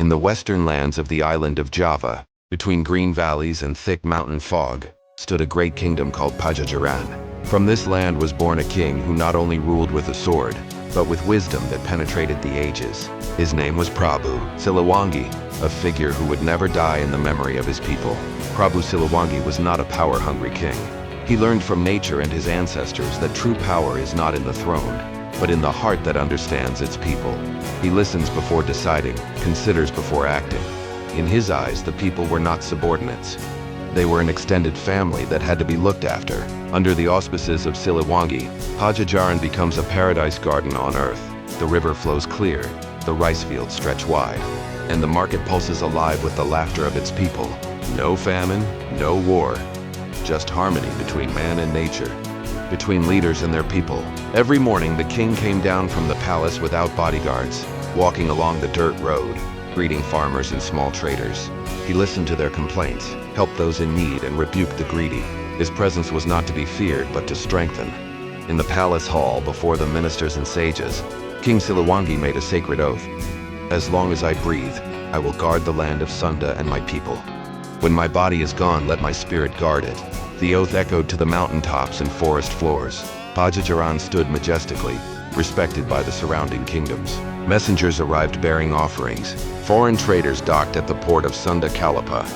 In the western lands of the island of Java, between green valleys and thick mountain fog, stood a great kingdom called Pajajaran. From this land was born a king who not only ruled with a sword, but with wisdom that penetrated the ages. His name was Prabu Siliwangi, a figure who would never die in the memory of his people. Prabu Siliwangi was not a power-hungry king. He learned from nature and his ancestors that true power is not in the throne, but in the heart that understands its people. He listens before deciding, considers before acting. In his eyes, the people were not subordinates. They were an extended family that had to be looked after. Under the auspices of Siliwangi, Pajajaran becomes a paradise garden on earth. The river flows clear, the rice fields stretch wide, and the market pulses alive with the laughter of its people. No famine, no war, just harmony between man and nature, between leaders and their people. Every morning, the king came down from the palace without bodyguards, walking along the dirt road, greeting farmers and small traders. He listened to their complaints, helped those in need, and rebuked the greedy. His presence was not to be feared, but to strengthen. In the palace hall, before the ministers and sages, King Siliwangi made a sacred oath. As long as I breathe, I will guard the land of Sunda and my people. When my body is gone, let my spirit guard it. The oath echoed to the mountaintops and forest floors. Pajajaran stood majestically, respected by the surrounding kingdoms. Messengers arrived bearing offerings. Foreign traders docked at the port of Sunda Kalapa.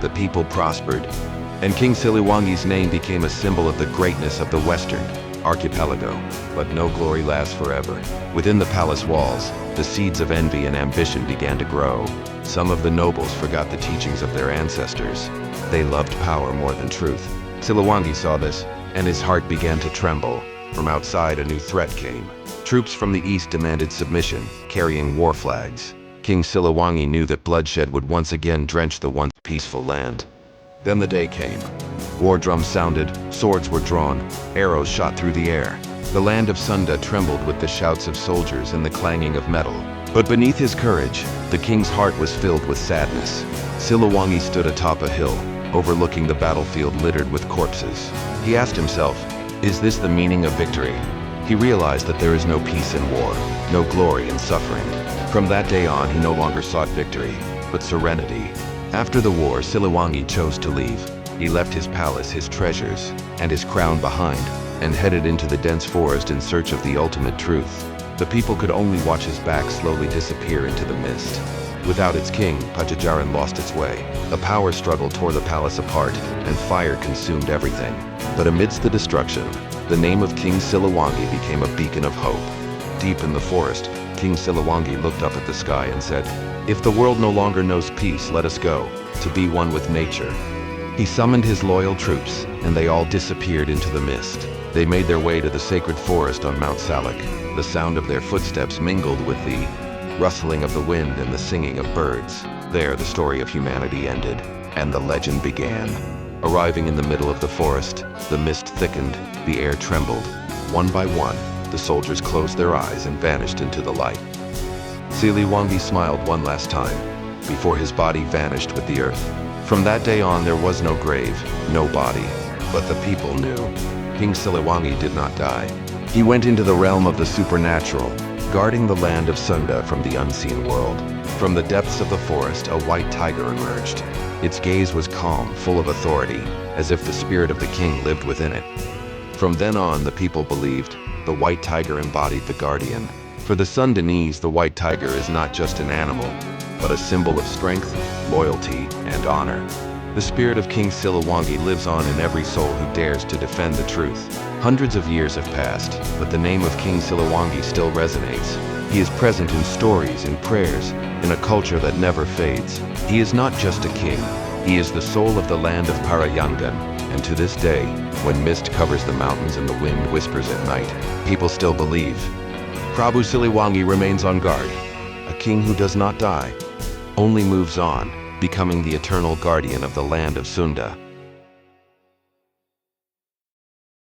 The people prospered, and King Siliwangi's name became a symbol of the greatness of the Western archipelago. But no glory lasts forever. Within the palace walls, the seeds of envy and ambition began to grow. Some of the nobles forgot the teachings of their ancestors. They loved power more than truth. Siliwangi saw this, and his heart began to tremble. From outside, a new threat came. Troops from the east demanded submission, carrying war flags. King Siliwangi knew that bloodshed would once again drench the once peaceful land. Then the day came. War drums sounded, swords were drawn, arrows shot through the air. The land of Sunda trembled with the shouts of soldiers and the clanging of metal. But beneath his courage, the king's heart was filled with sadness. Siliwangi stood atop a hill, overlooking the battlefield littered with corpses. He asked himself, is this the meaning of victory? He realized that there is no peace in war, no glory in suffering. From that day on, he no longer sought victory, but serenity. After the war, Siliwangi chose to leave. He left his palace, his treasures, and his crown behind, and headed into the dense forest in search of the ultimate truth. The people could only watch his back slowly disappear into the mist. Without its king, Pajajaran lost its way. A power struggle tore the palace apart, and fire consumed everything. But amidst the destruction, the name of King Siliwangi became a beacon of hope. Deep in the forest, King Siliwangi looked up at the sky and said, "If the world no longer knows peace, let us go, to be one with nature." He summoned his loyal troops, and they all disappeared into the mist. They made their way to the sacred forest on Mount Salak. The sound of their footsteps mingled with the rustling of the wind and the singing of birds. There, the story of humanity ended, and the legend began. Arriving in the middle of the forest, the mist thickened, the air trembled. One by one, the soldiers closed their eyes and vanished into the light. Siliwangi smiled one last time, before his body vanished with the earth. From that day on, there was no grave, no body, but the people knew. King Siliwangi did not die. He went into the realm of the supernatural, guarding the land of Sunda from the unseen world. From the depths of the forest, a white tiger emerged. Its gaze was calm, full of authority, as if the spirit of the king lived within it. From then on, the people believed the white tiger embodied the guardian. For the Sundanese, the white tiger is not just an animal, but a symbol of strength, loyalty, and honor. The spirit of King Siliwangi lives on in every soul who dares to defend the truth. Hundreds of years have passed, but the name of King Siliwangi still resonates. He is present in stories, in prayers, in a culture that never fades. He is not just a king. He is the soul of the land of Parayangan, and to this day, when mist covers the mountains and the wind whispers at night, people still believe. Prabu Siliwangi remains on guard, a king who does not die, only moves on, becoming the eternal guardian of the land of Sunda.